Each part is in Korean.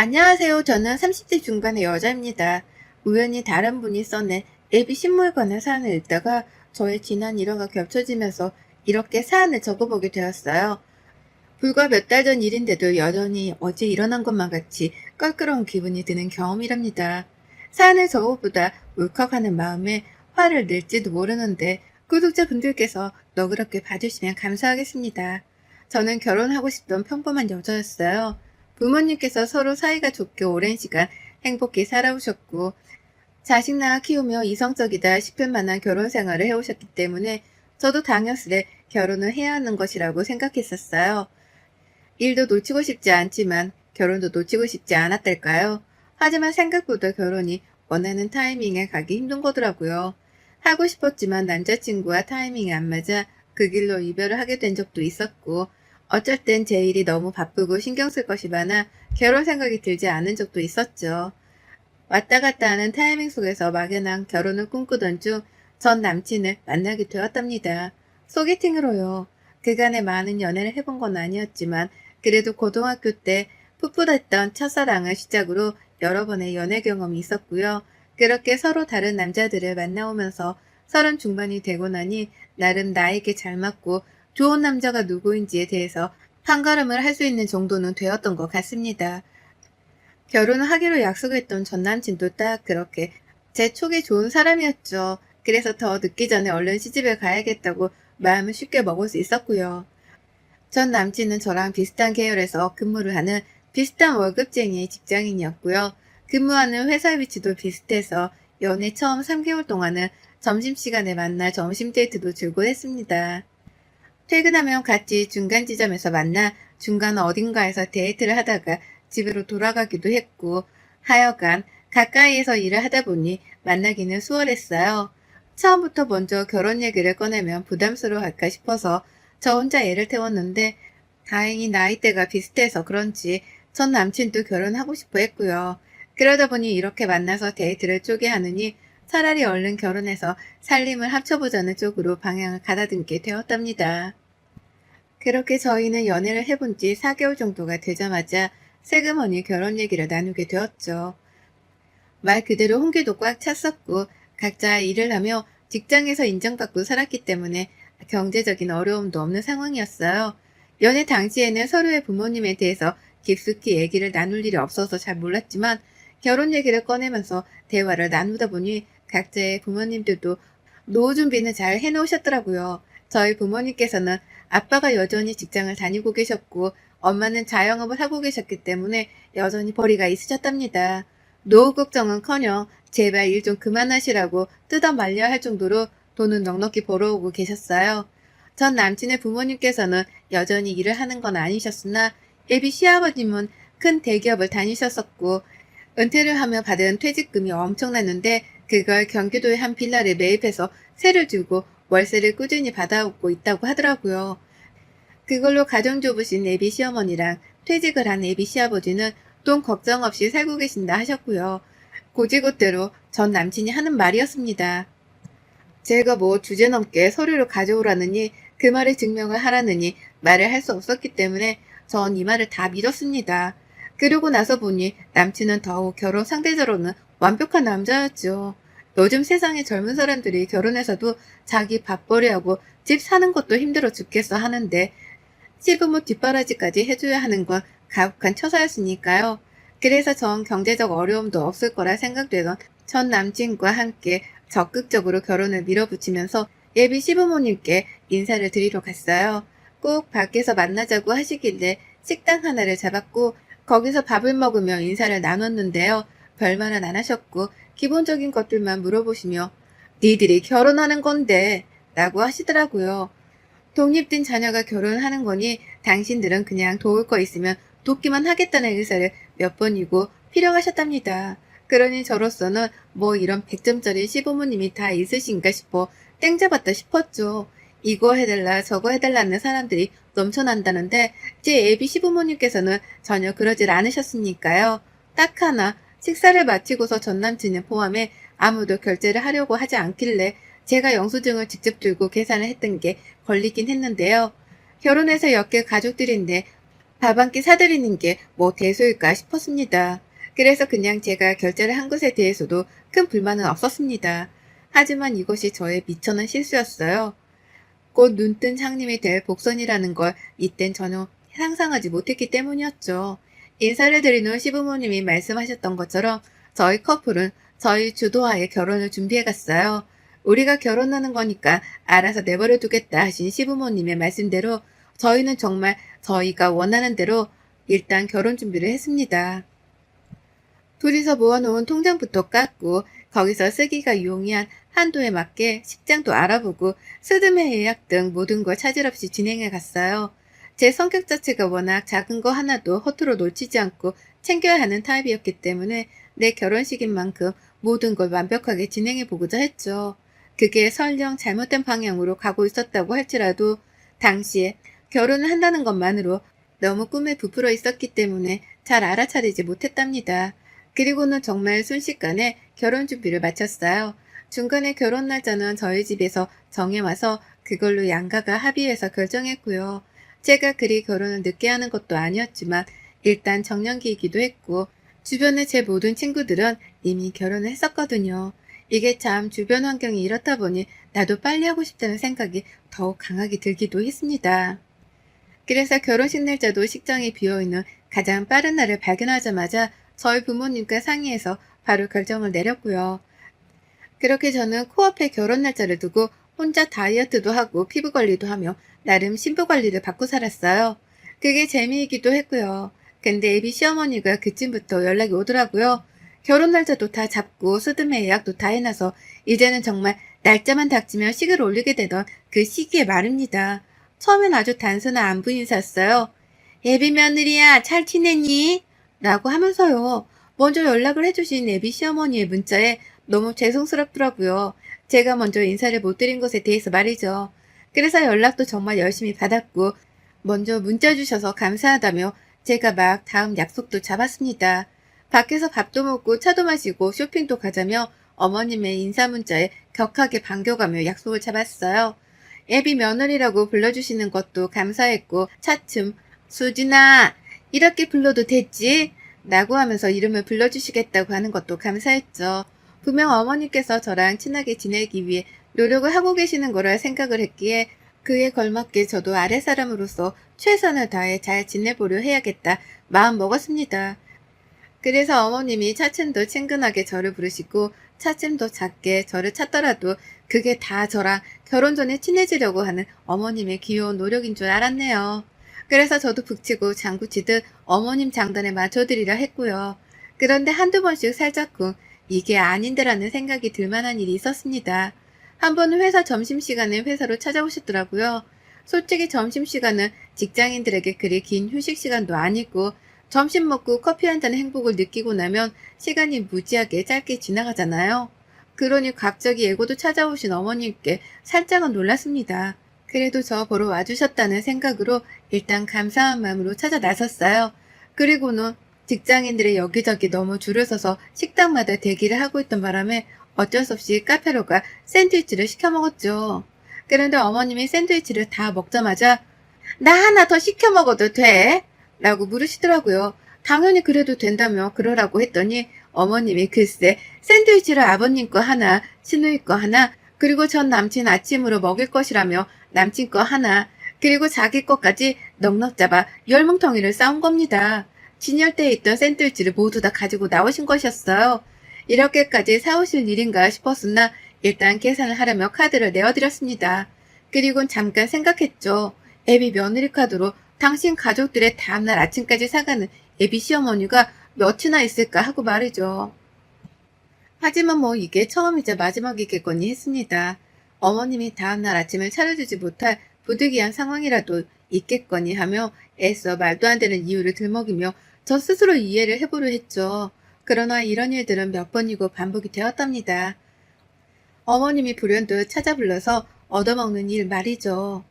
안녕하세요. 저는 30대 중반의 여자입니다. 우연히 다른 분이 써낸 예비 신물관의 사연을 읽다가 저의 지난 일화가 겹쳐지면서 이렇게 사연을 적어보게 되었어요. 불과 몇 달 전 일인데도 여전히 어제 일어난 것만 같이 껄끄러운 기분이 드는 경험이랍니다. 사연을 적어보다 울컥하는 마음에 화를 낼지도 모르는데 구독자분들께서 너그럽게 봐주시면 감사하겠습니다. 저는 결혼하고 싶던 평범한 여자였어요. 부모님께서 서로 사이가 좋게 오랜 시간 행복히 살아오셨고 자식 낳아 키우며 이성적이다 싶을 만한 결혼 생활을 해오셨기 때문에 저도 당연스레 결혼을 해야 하는 것이라고 생각했었어요. 일도 놓치고 싶지 않지만 결혼도 놓치고 싶지 않았달까요? 하지만 생각보다 결혼이 원하는 타이밍에 가기 힘든 거더라고요. 하고 싶었지만 남자친구와 타이밍이 안 맞아 그 길로 이별을 하게 된 적도 있었고, 어쩔 땐 제 일이 너무 바쁘고 신경 쓸 것이 많아 결혼 생각이 들지 않은 적도 있었죠. 왔다 갔다 하는 타이밍 속에서 막연한 결혼을 꿈꾸던 중 전 남친을 만나게 되었답니다. 소개팅으로요. 그간에 많은 연애를 해본 건 아니었지만 그래도 고등학교 때 풋풋했던 첫사랑을 시작으로 여러 번의 연애 경험이 있었고요. 그렇게 서로 다른 남자들을 만나오면서 30 중반이 되고 나니 나름 나에게 잘 맞고 좋은 남자가 누구인지에 대해서 판가름을 할 수 있는 정도는 되었던 것 같습니다. 결혼을 하기로 약속했던 전 남친도 딱 그렇게 제 촉이 좋은 사람이었죠. 그래서 더 늦기 전에 얼른 시집을 가야겠다고 마음을 쉽게 먹을 수 있었고요. 전 남친은 저랑 비슷한 계열에서 근무를 하는 비슷한 월급쟁이 직장인이었고요. 근무하는 회사 위치도 비슷해서 연애 처음 3개월 동안은 점심시간에 만나 점심 데이트도 즐고 했습니다. 퇴근하면 같이 중간 지점에서 만나 중간 어딘가에서 데이트를 하다가 집으로 돌아가기도 했고, 하여간 가까이에서 일을 하다 보니 만나기는 수월했어요. 처음부터 먼저 결혼 얘기를 꺼내면 부담스러워할까 싶어서 저 혼자 애를 태웠는데, 다행히 나이대가 비슷해서 그런지 전 남친도 결혼하고 싶어 했고요. 그러다 보니 이렇게 만나서 데이트를 쪼개 하느니 차라리 얼른 결혼해서 살림을 합쳐보자는 쪽으로 방향을 가다듬게 되었답니다. 그렇게 저희는 연애를 해본 지 4개월 정도가 되자마자 세그머니 결혼 얘기를 나누게 되었죠. 말 그대로 홍기도 꽉 찼었고 각자 일을 하며 직장에서 인정받고 살았기 때문에 경제적인 어려움도 없는 상황이었어요. 연애 당시에는 서로의 부모님에 대해서 깊숙이 얘기를 나눌 일이 없어서 잘 몰랐지만 결혼 얘기를 꺼내면서 대화를 나누다 보니 각자의 부모님들도 노후 준비는 잘 해놓으셨더라고요. 저희 부모님께서는 아빠가 여전히 직장을 다니고 계셨고 엄마는 자영업을 하고 계셨기 때문에 여전히 벌이가 있으셨답니다. 노후 걱정은커녕 제발 일 좀 그만하시라고 뜯어 말려야 할 정도로 돈은 넉넉히 벌어오고 계셨어요. 전 남친의 부모님께서는 여전히 일을 하는 건 아니셨으나 예비 시아버님은 큰 대기업을 다니셨었고 은퇴를 하며 받은 퇴직금이 엄청났는데 그걸 경기도의 한 빌라를 매입해서 세를 주고 월세를 꾸준히 받아오고 있다고 하더라고요. 그걸로 가정주부신 예비 시어머니랑 퇴직을 한 예비 시아버지는 돈 걱정 없이 살고 계신다 하셨고요. 고지곳대로 전 남친이 하는 말이었습니다. 제가 뭐 주제넘게 서류를 가져오라느니 그 말을 증명을 하라느니 말을 할 수 없었기 때문에 전 이 말을 다 믿었습니다. 그러고 나서 보니 남친은 더욱 결혼 상대적으로는 완벽한 남자였죠. 요즘 세상의 젊은 사람들이 결혼해서도 자기 밥벌이하고 집 사는 것도 힘들어 죽겠어 하는데 시부모 뒷바라지까지 해줘야 하는 건 가혹한 처사였으니까요. 그래서 전 경제적 어려움도 없을 거라 생각되던 전 남친과 함께 적극적으로 결혼을 밀어붙이면서 예비 시부모님께 인사를 드리러 갔어요. 꼭 밖에서 만나자고 하시길래 식당 하나를 잡았고 거기서 밥을 먹으며 인사를 나눴는데요. 별말은 안 하셨고 기본적인 것들만 물어보시며 니들이 결혼하는 건데 라고 하시더라고요. 독립된 자녀가 결혼하는 거니 당신들은 그냥 도울 거 있으면 돕기만 하겠다는 의사를 몇 번이고 필요하셨답니다. 그러니 저로서는 뭐 이런 100점짜리 시부모님이 다 있으신가 싶어 땡 잡았다 싶었죠. 이거 해달라 저거 해달라는 사람들이 넘쳐난다는데 제 애비 시부모님께서는 전혀 그러질 않으셨으니까요. 딱 하나 식사를 마치고서 전남친을 포함해 아무도 결제를 하려고 하지 않길래 제가 영수증을 직접 들고 계산을 했던 게 걸리긴 했는데요. 결혼해서 엮일 가족들인데 밥 한 끼 사드리는 게 뭐 대소일까 싶었습니다. 그래서 그냥 제가 결제를 한 것에 대해서도 큰 불만은 없었습니다. 하지만 이것이 저의 미천한 실수였어요. 곧 눈뜬 상님이 될 복선이라는 걸 이땐 전혀 상상하지 못했기 때문이었죠. 인사를 드린 후 시부모님이 말씀하셨던 것처럼 저희 커플은 저희 주도하에 결혼을 준비해 갔어요. 우리가 결혼하는 거니까 알아서 내버려 두겠다 하신 시부모님의 말씀대로 저희는 정말 저희가 원하는 대로 일단 결혼 준비를 했습니다. 둘이서 모아놓은 통장부터 깎고 거기서 쓰기가 용이한 한도에 맞게 식장도 알아보고 스드메 예약 등 모든 걸 차질 없이 진행해 갔어요. 제 성격 자체가 워낙 작은 거 하나도 허투루 놓치지 않고 챙겨야 하는 타입이었기 때문에 내 결혼식인 만큼 모든 걸 완벽하게 진행해 보고자 했죠. 그게 설령 잘못된 방향으로 가고 있었다고 할지라도 당시에 결혼을 한다는 것만으로 너무 꿈에 부풀어 있었기 때문에 잘 알아차리지 못했답니다. 그리고는 정말 순식간에 결혼 준비를 마쳤어요. 중간에 결혼 날짜는 저희 집에서 정해와서 그걸로 양가가 합의해서 결정했고요. 제가 그리 결혼을 늦게 하는 것도 아니었지만 일단 정년기이기도 했고 주변의 제 모든 친구들은 이미 결혼을 했었거든요. 이게 참 주변 환경이 이렇다 보니 나도 빨리 하고 싶다는 생각이 더욱 강하게 들기도 했습니다. 그래서 결혼식 날짜도 식장이 비어있는 가장 빠른 날을 발견하자마자 저희 부모님과 상의해서 바로 결정을 내렸고요. 그렇게 저는 코앞에 결혼 날짜를 두고 혼자 다이어트도 하고 피부 관리도 하며 나름 신부 관리를 받고 살았어요. 그게 재미이기도 했고요. 근데 애비 시어머니가 그쯤부터 연락이 오더라고요. 결혼 날짜도 다 잡고 스드메 예약도 다 해놔서 이제는 정말 날짜만 닥치면 식을 올리게 되던 그 시기에 말입니다. 처음엔 아주 단순한 안부 인사였어요. 애비 며느리야, 잘 지냈니? 라고 하면서요. 먼저 연락을 해주신 애비 시어머니의 문자에 너무 죄송스럽더라고요. 제가 먼저 인사를 못 드린 것에 대해서 말이죠. 그래서 연락도 정말 열심히 받았고 먼저 문자 주셔서 감사하다며 제가 막 다음 약속도 잡았습니다. 밖에서 밥도 먹고 차도 마시고 쇼핑도 가자며 어머님의 인사 문자에 격하게 반겨가며 약속을 잡았어요. 애비 며느리라고 불러주시는 것도 감사했고 차츰 수진아 이렇게 불러도 됐지? 라고 하면서 이름을 불러주시겠다고 하는 것도 감사했죠. 분명 어머니께서 저랑 친하게 지내기 위해 노력을 하고 계시는 거라 생각을 했기에 그에 걸맞게 저도 아랫사람으로서 최선을 다해 잘 지내보려 해야겠다 마음 먹었습니다. 그래서 어머님이 차츰 더 친근하게 저를 부르시고 차츰 더 작게 저를 찾더라도 그게 다 저랑 결혼 전에 친해지려고 하는 어머님의 귀여운 노력인 줄 알았네요. 그래서 저도 북치고 장구치듯 어머님 장단에 맞춰드리려 했고요. 그런데 한두 번씩 살짝쿵 이게 아닌데라는 생각이 들만한 일이 있었습니다. 한 번은 회사 점심시간에 회사로 찾아오셨더라고요. 솔직히 점심시간은 직장인들에게 그리 긴 휴식시간도 아니고 점심 먹고 커피 한 잔의 행복을 느끼고 나면 시간이 무지하게 짧게 지나가잖아요. 그러니 갑자기 예고도 찾아오신 어머님께 살짝은 놀랐습니다. 그래도 저 보러 와주셨다는 생각으로 일단 감사한 마음으로 찾아 나섰어요. 그리고는 직장인들이 여기저기 너무 줄을 서서 식당마다 대기를 하고 있던 바람에 어쩔 수 없이 카페로 가 샌드위치를 시켜 먹었죠. 그런데 어머님이 샌드위치를 다 먹자마자 나 하나 더 시켜 먹어도 돼? 라고 물으시더라고요. 당연히 그래도 된다며 그러라고 했더니 어머님이 글쎄 샌드위치를 아버님 거 하나, 시누이 거 하나, 그리고 전 남친 아침으로 먹일 것이라며 남친 거 하나, 그리고 자기 것까지 넉넉 잡아 열뭉텅이를 싸운 겁니다. 진열대에 있던 샌드위치를 모두 다 가지고 나오신 것이었어요. 이렇게까지 사오실 일인가 싶었으나 일단 계산을 하려며 카드를 내어드렸습니다. 그리곤 잠깐 생각했죠. 애비 며느리 카드로 당신 가족들의 다음날 아침까지 사가는 애비 시어머니가 몇이나 있을까 하고 말이죠. 하지만 뭐 이게 처음이자 마지막이겠거니 했습니다. 어머님이 다음날 아침을 차려주지 못할 부득이한 상황이라도 있겠거니 하며 애써 말도 안 되는 이유를 들먹이며 저 스스로 이해를 해보려 했죠. 그러나 이런 일들은 몇 번이고 반복이 되었답니다. 어머님이 불현듯 찾아 불러서 얻어먹는 일 말이죠.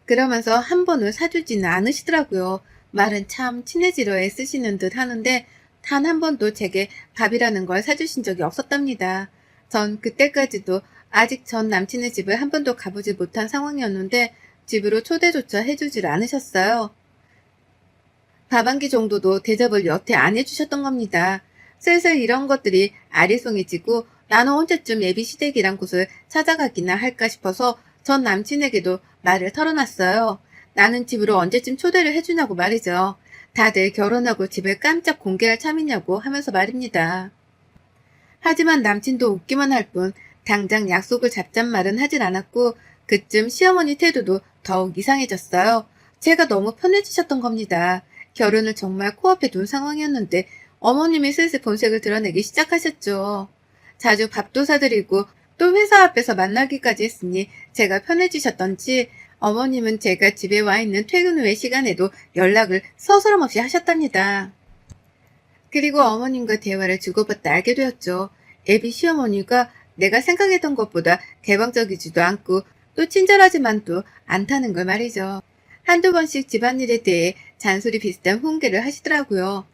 그러면서 한 번을 사주지는 않으시더라고요. 말은 참 친해지려 애쓰시는 듯 하는데 단 한 번도 제게 밥이라는 걸 사주신 적이 없었답니다. 전 그때까지도 아직 전 남친의 집을 한 번도 가보지 못한 상황이었는데 집으로 초대조차 해주질 않으셨어요. 밥 한 끼 정도도 대접을 여태 안 해주셨던 겁니다. 슬슬 이런 것들이 아리송해지고 나는 언제쯤 예비 시댁이란 곳을 찾아가기나 할까 싶어서 전 남친에게도 말을 털어놨어요. 나는 집으로 언제쯤 초대를 해주냐고 말이죠. 다들 결혼하고 집을 깜짝 공개할 참이냐고 하면서 말입니다. 하지만 남친도 웃기만 할 뿐 당장 약속을 잡잔 말은 하질 않았고 그쯤 시어머니 태도도 더욱 이상해졌어요. 제가 너무 편해지셨던 겁니다. 결혼을 정말 코앞에 둔 상황이었는데 어머님이 슬슬 본색을 드러내기 시작하셨죠. 자주 밥도 사드리고 또 회사 앞에서 만나기까지 했으니 제가 편해지셨던지 어머님은 제가 집에 와 있는 퇴근 후의 시간에도 연락을 서스럼없이 하셨답니다. 그리고 어머님과 대화를 주고받다 알게 되었죠. 애비 시어머니가 내가 생각했던 것보다 개방적이지도 않고 또 친절하지만도 않다는 걸 말이죠. 한두 번씩 집안일에 대해 잔소리 비슷한 훈계를 하시더라고요.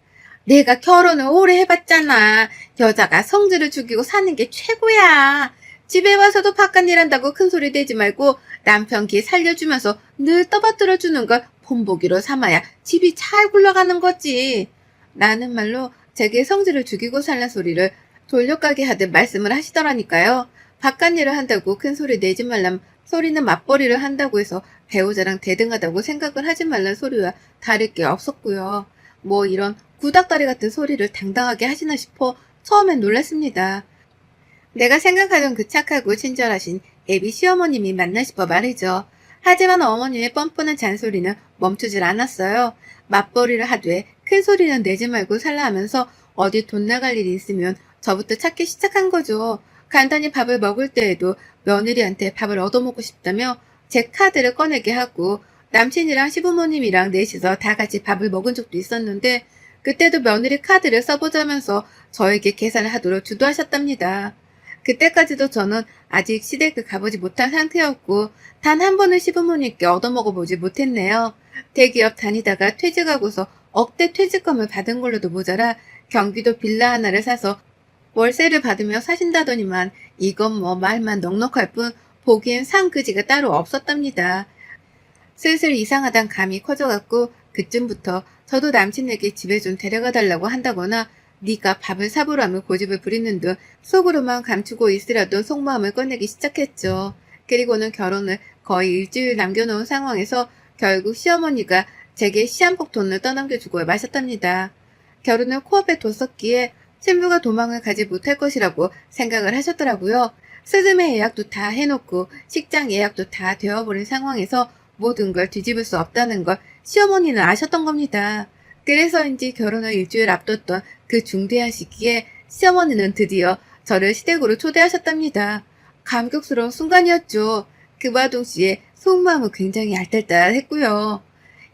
내가 결혼을 오래 해봤잖아. 여자가 성질을 죽이고 사는 게 최고야. 집에 와서도 바깥 일한다고 큰소리 내지 말고 남편 기 살려주면서 늘 떠받들어주는 걸 본보기로 삼아야 집이 잘 굴러가는 거지. 라는 말로 제게 성질을 죽이고 살란 소리를 돌려가게 하듯 말씀을 하시더라니까요. 바깥 일을 한다고 큰소리 내지 말란 소리는 맞벌이를 한다고 해서 배우자랑 대등하다고 생각을 하지 말란 소리와 다를 게 없었고요. 뭐 이런 구닥다리 같은 소리를 당당하게 하시나 싶어 처음엔 놀랐습니다. 내가 생각하던 그 착하고 친절하신 애비 시어머님이 맞나 싶어 말이죠. 하지만 어머님의 뻔뻔한 잔소리는 멈추질 않았어요. 맞벌이를 하되 큰 소리는 내지 말고 살라 하면서 어디 돈 나갈 일이 있으면 저부터 찾기 시작한 거죠. 간단히 밥을 먹을 때에도 며느리한테 밥을 얻어먹고 싶다며 제 카드를 꺼내게 하고 남친이랑 시부모님이랑 넷이서 다 같이 밥을 먹은 적도 있었는데 그때도 며느리 카드를 써보자면서 저에게 계산을 하도록 주도하셨답니다. 그때까지도 저는 아직 시댁을 가보지 못한 상태였고 단 한 번은 시부모님께 얻어먹어보지 못했네요. 대기업 다니다가 퇴직하고서 억대 퇴직금을 받은 걸로도 모자라 경기도 빌라 하나를 사서 월세를 받으며 사신다더니만 이건 뭐 말만 넉넉할 뿐 보기엔 상그지가 따로 없었답니다. 슬슬 이상하단 감이 커져갖고 그쯤부터 저도 남친에게 집에 좀 데려가 달라고 한다거나 네가 밥을 사보라며 고집을 부리는 등 속으로만 감추고 있으려던 속마음을 꺼내기 시작했죠. 그리고는 결혼을 거의 일주일 남겨놓은 상황에서 결국 시어머니가 제게 시한폭 돈을 떠넘겨주고 마셨답니다. 결혼을 코앞에 뒀었기에 신부가 도망을 가지 못할 것이라고 생각을 하셨더라고요. 스승의 예약도 다 해놓고 식장 예약도 다 되어버린 상황에서 모든 걸 뒤집을 수 없다는 걸 시어머니는 아셨던 겁니다. 그래서인지 결혼을 일주일 앞뒀던 그 중대한 시기에 시어머니는 드디어 저를 시댁으로 초대하셨답니다. 감격스러운 순간이었죠. 그와 동시에 속마음은 굉장히 알딸딸했고요.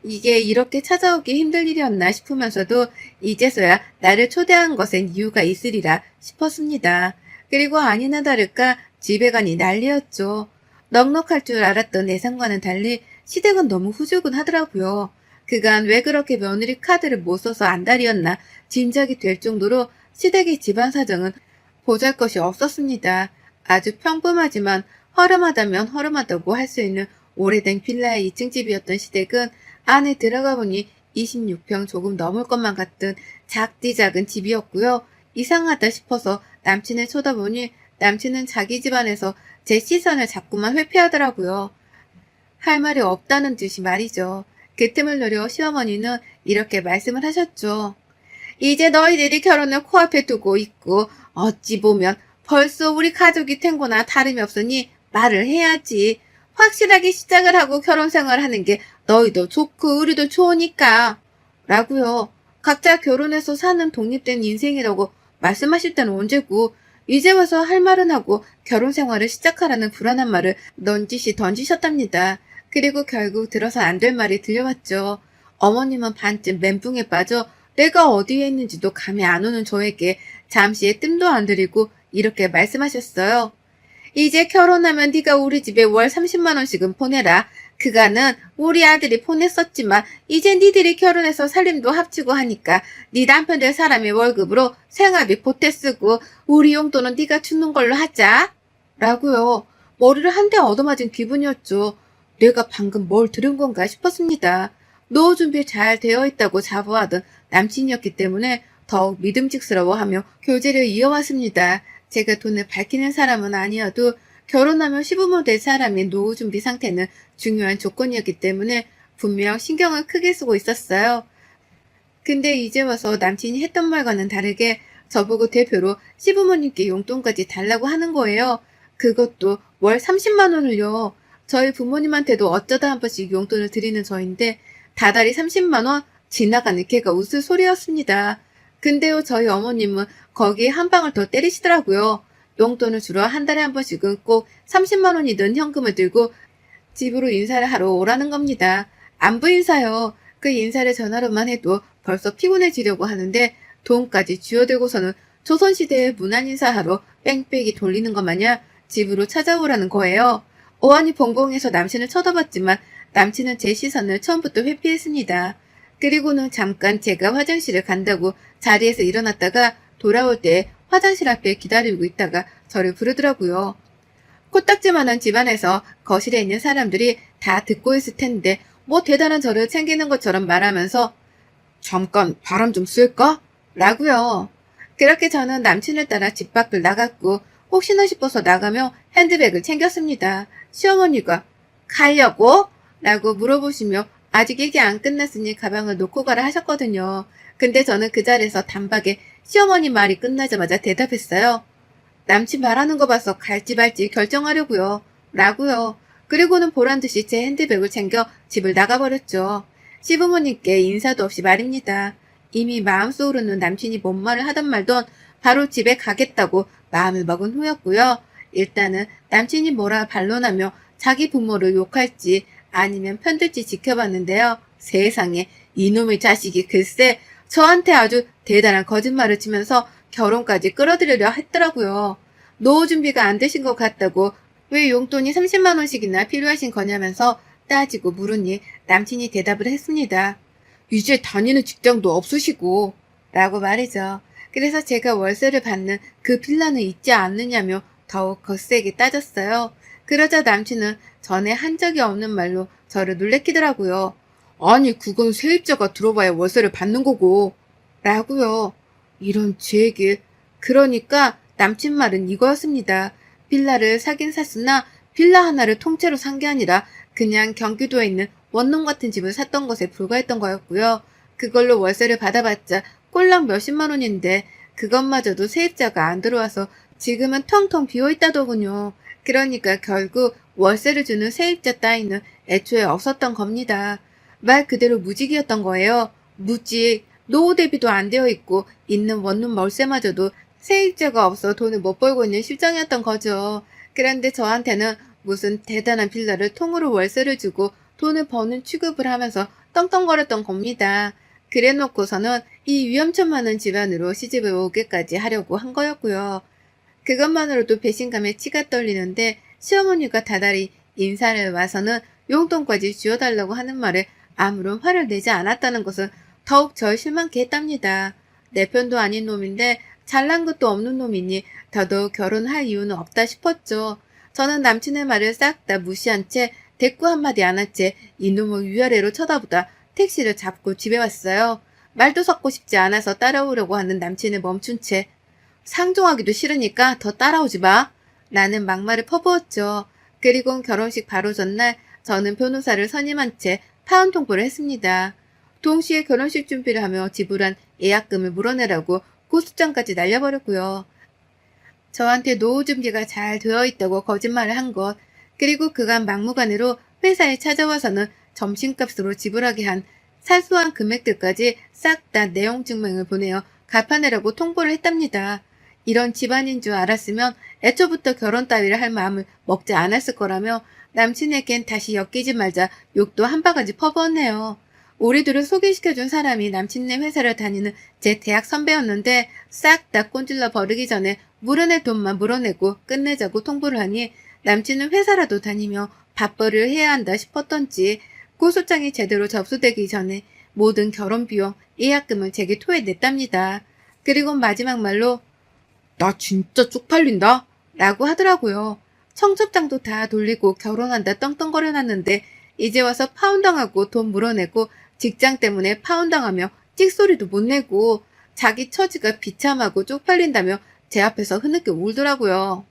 이게 이렇게 찾아오기 힘들 일이었나 싶으면서도 이제서야 나를 초대한 것엔 이유가 있으리라 싶었습니다. 그리고 아니나 다를까 집에 가니 난리였죠. 넉넉할 줄 알았던 예상과는 달리 시댁은 너무 후줄근하더라고요. 그간 왜 그렇게 며느리 카드를 못 써서 안달이었나 짐작이 될 정도로 시댁의 집안 사정은 보잘것이 없었습니다. 아주 평범하지만 허름하다면 허름하다고 할 수 있는 오래된 빌라의 2층 집이었던 시댁은 안에 들어가 보니 26평 조금 넘을 것만 같은 작디 작은 집이었고요. 이상하다 싶어서 남친을 쳐다보니 남친은 자기 집안에서 제 시선을 자꾸만 회피하더라고요. 할 말이 없다는 듯이 말이죠. 그 틈을 노려 시어머니는 이렇게 말씀을 하셨죠. 이제 너희들이 결혼을 코앞에 두고 있고 어찌 보면 벌써 우리 가족이 된 거나 다름이 없으니 말을 해야지. 확실하게 시작을 하고 결혼 생활을 하는 게 너희도 좋고 우리도 좋으니까. 라고요. 각자 결혼해서 사는 독립된 인생이라고 말씀하실 때는 언제고 이제 와서 할 말은 하고 결혼 생활을 시작하라는 불안한 말을 넌지시 던지셨답니다. 그리고 결국 들어서 안 될 말이 들려왔죠. 어머님은 반쯤 멘붕에 빠져 내가 어디에 있는지도 감이 안 오는 저에게 잠시의 뜸도 안 들이고 이렇게 말씀하셨어요. 이제 결혼하면 네가 우리 집에 월 30만 원씩은 보내라. 그간은 우리 아들이 보냈었지만 이제 니들이 결혼해서 살림도 합치고 하니까 네 남편 될 사람의 월급으로 생활비 보태 쓰고 우리 용돈은 네가 주는 걸로 하자. 라고요. 머리를 한 대 얻어맞은 기분이었죠. 내가 방금 뭘 들은 건가 싶었습니다. 노후 준비 잘 되어 있다고 자부하던 남친이었기 때문에 더욱 믿음직스러워하며 교제를 이어왔습니다. 제가 돈을 밝히는 사람은 아니어도 결혼하면 시부모 될 사람의 노후 준비 상태는 중요한 조건이었기 때문에 분명 신경을 크게 쓰고 있었어요. 근데 이제 와서 남친이 했던 말과는 다르게 저보고 대표로 시부모님께 용돈까지 달라고 하는 거예요. 그것도 월 30만 원을요. 저희 부모님한테도 어쩌다 한 번씩 용돈을 드리는 저인데 다달이 30만 원? 지나가는 개가 웃을 소리였습니다. 근데요, 저희 어머님은 거기에 한 방을 더 때리시더라고요. 용돈을 주러 한 달에 한 번씩은 꼭 30만 원이 든 현금을 들고 집으로 인사를 하러 오라는 겁니다. 안부 인사요. 그 인사를 전화로만 해도 벌써 피곤해지려고 하는데 돈까지 쥐어들고서는 조선시대의 문안인사하러 뺑뺑이 돌리는 것 마냥 집으로 찾아오라는 거예요. 어안이 벙벙해서 남친을 쳐다봤지만 남친은 제 시선을 처음부터 회피했습니다. 그리고는 잠깐 제가 화장실을 간다고 자리에서 일어났다가 돌아올 때 화장실 앞에 기다리고 있다가 저를 부르더라고요. 코딱지만한 집안에서 거실에 있는 사람들이 다 듣고 있을 텐데 뭐 대단한 저를 챙기는 것처럼 말하면서 잠깐 바람 좀 쐴까? 라고요. 그렇게 저는 남친을 따라 집 밖을 나갔고 혹시나 싶어서 나가며 핸드백을 챙겼습니다. 시어머니가 가려고? 라고 물어보시며 아직 얘기 안 끝났으니 가방을 놓고 가라 하셨거든요. 근데 저는 그 자리에서 단박에 시어머니 말이 끝나자마자 대답했어요. 남친 말하는 거 봐서 갈지 말지 결정하려고요. 라고요. 그리고는 보란듯이 제 핸드백을 챙겨 집을 나가버렸죠. 시부모님께 인사도 없이 말입니다. 이미 마음속으로는 남친이 뭔 말을 하던 말던 바로 집에 가겠다고 마음을 먹은 후였고요. 일단은 남친이 뭐라 반론하며 자기 부모를 욕할지 아니면 편들지 지켜봤는데요. 세상에 이놈의 자식이 글쎄 저한테 아주 대단한 거짓말을 치면서 결혼까지 끌어들이려 했더라고요. 노후 준비가 안 되신 것 같다고 왜 용돈이 30만 원씩이나 필요하신 거냐면서 따지고 물으니 남친이 대답을 했습니다. 이제 다니는 직장도 없으시고 라고 말이죠. 그래서 제가 월세를 받는 그 빌라는 있지 않느냐며 더욱 거세게 따졌어요. 그러자 남친은 전에 한 적이 없는 말로 저를 놀래키더라고요. 아니 그건 세입자가 들어봐야 월세를 받는 거고 라고요. 이런 제 얘기. 그러니까 남친 말은 이거였습니다. 빌라를 사긴 샀으나 빌라 하나를 통째로 산 게 아니라 그냥 경기도에 있는 원룸 같은 집을 샀던 것에 불과했던 거였고요. 그걸로 월세를 받아봤자 꼴랑 몇십만 원인데 그것마저도 세입자가 안 들어와서 지금은 텅텅 비어있다더군요. 그러니까 결국 월세를 주는 세입자 따위는 애초에 없었던 겁니다. 말 그대로 무직이었던 거예요. 무직. 노후 대비도 안 되어 있고 있는 원룸 월세마저도 세입자가 없어 돈을 못 벌고 있는 실정이었던 거죠. 그런데 저한테는 무슨 대단한 빌라를 통으로 월세를 주고 돈을 버는 취급을 하면서 떵떵거렸던 겁니다. 그래놓고서는 이 위험천 많은 집안으로 시집을 오게까지 하려고 한 거였고요. 그것만으로도 배신감에 치가 떨리는데 시어머니가 다달이 인사를 와서는 용돈까지 쥐어달라고 하는 말에 아무런 화를 내지 않았다는 것은 더욱 절 실망케 했답니다. 내 편도 아닌 놈인데 잘난 것도 없는 놈이니 더더욱 결혼할 이유는 없다 싶었죠. 저는 남친의 말을 싹 다 무시한 채 대꾸 한마디 안 한 채 이놈을 위아래로 쳐다보다 택시를 잡고 집에 왔어요. 말도 섞고 싶지 않아서 따라오려고 하는 남친을 멈춘 채 상종하기도 싫으니까 더 따라오지 마. 라는 막말을 퍼부었죠. 그리고 결혼식 바로 전날 저는 변호사를 선임한 채 파혼 통보를 했습니다. 동시에 결혼식 준비를 하며 지불한 예약금을 물어내라고 고소장까지 날려버렸고요. 저한테 노후 준비가 잘 되어 있다고 거짓말을 한 것, 그리고 그간 막무가내로 회사에 찾아와서는 점심값으로 지불하게 한 사소한 금액들까지 싹 다 내용 증명을 보내어 갚아내라고 통보를 했답니다. 이런 집안인 줄 알았으면 애초부터 결혼 따위를 할 마음을 먹지 않았을 거라며 남친에겐 다시 엮이지 말자 욕도 한 바가지 퍼부었네요. 우리 둘을 소개시켜준 사람이 남친네 회사를 다니는 제 대학 선배였는데 싹 다 꼰질러 버리기 전에 물어낼 돈만 물어내고 끝내자고 통보를 하니 남친은 회사라도 다니며 밥벌이를 해야 한다 싶었던지 고소장이 제대로 접수되기 전에 모든 결혼 비용, 예약금을 제게 토해냈답니다. 그리고 마지막 말로 나 진짜 쪽팔린다 라고 하더라고요. 청첩장도 다 돌리고 결혼한다 떵떵거려놨는데 이제 와서 파혼당하고 돈 물어내고 직장 때문에 파혼당하며 찍소리도 못 내고 자기 처지가 비참하고 쪽팔린다며 제 앞에서 흐느껴 울더라고요.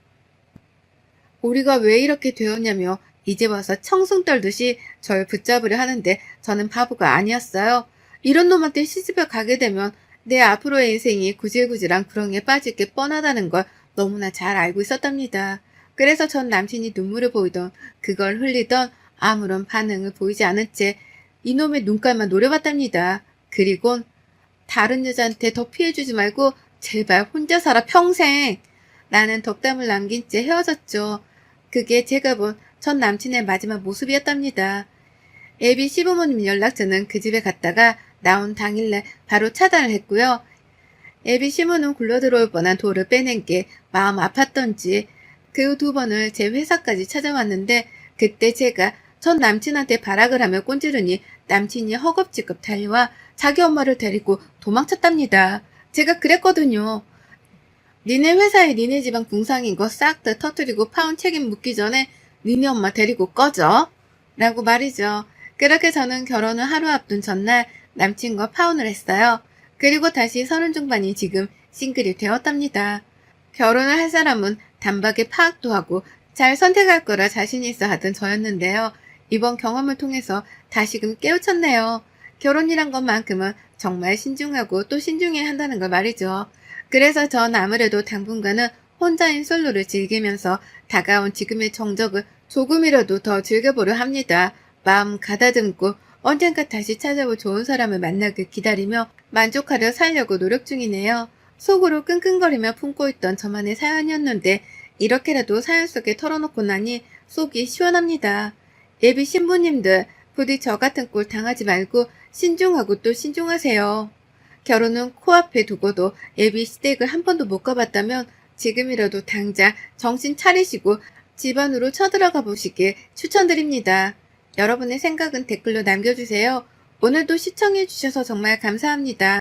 우리가 왜 이렇게 되었냐며 이제 와서 청승 떨듯이 절 붙잡으려 하는데 저는 바보가 아니었어요. 이런 놈한테 시집을 가게 되면 내 앞으로의 인생이 구질구질한 구렁이에 빠질 게 뻔하다는 걸 너무나 잘 알고 있었답니다. 그래서 전 남친이 눈물을 보이던 그걸 흘리던 아무런 반응을 보이지 않은 채 이놈의 눈깔만 노려봤답니다. 그리곤 다른 여자한테 더 피해주지 말고 제발 혼자 살아 평생. 라는 덕담을 남긴 채 헤어졌죠. 그게 제가 본 전 남친의 마지막 모습이었답니다. 애비 시부모님 연락처는 그 집에 갔다가 나온 당일날 바로 차단을 했고요. 애비 시모는 굴러들어올 뻔한 돌을 빼낸 게 마음 아팠던지 그 두 번을 제 회사까지 찾아왔는데 그때 제가 전 남친한테 발악을 하며 꼰지르니 남친이 허겁지겁 달려와 자기 엄마를 데리고 도망쳤답니다. 제가 그랬거든요. 니네 회사에 니네 집안 궁상인 거 싹 다 터뜨리고 파혼 책임 묻기 전에 니네 엄마 데리고 꺼져. 라고 말이죠. 그렇게 저는 결혼을 하루 앞둔 전날 남친과 파혼을 했어요. 그리고 다시 서른 중반인 지금 싱글이 되었답니다. 결혼을 할 사람은 단박에 파악도 하고 잘 선택할 거라 자신이 있어 하던 저였는데요. 이번 경험을 통해서 다시금 깨우쳤네요. 결혼이란 것만큼은 정말 신중하고 또 신중해야 한다는 걸 말이죠. 그래서 전 아무래도 당분간은 혼자인 솔로를 즐기면서 다가온 지금의 정적을 조금이라도 더 즐겨보려 합니다. 마음 가다듬고 언젠가 다시 찾아올 좋은 사람을 만나길 기다리며 만족하려 살려고 노력 중이네요. 속으로 끙끙거리며 품고 있던 저만의 사연이었는데 이렇게라도 사연 속에 털어놓고 나니 속이 시원합니다. 예비 신부님들 부디 저 같은 꼴 당하지 말고 신중하고 또 신중하세요. 결혼은 코앞에 두고도 예비 시댁을 한 번도 못 가봤다면 지금이라도 당장 정신 차리시고 집안으로 쳐들어가 보시길 추천드립니다. 여러분의 생각은 댓글로 남겨주세요. 오늘도 시청해주셔서 정말 감사합니다.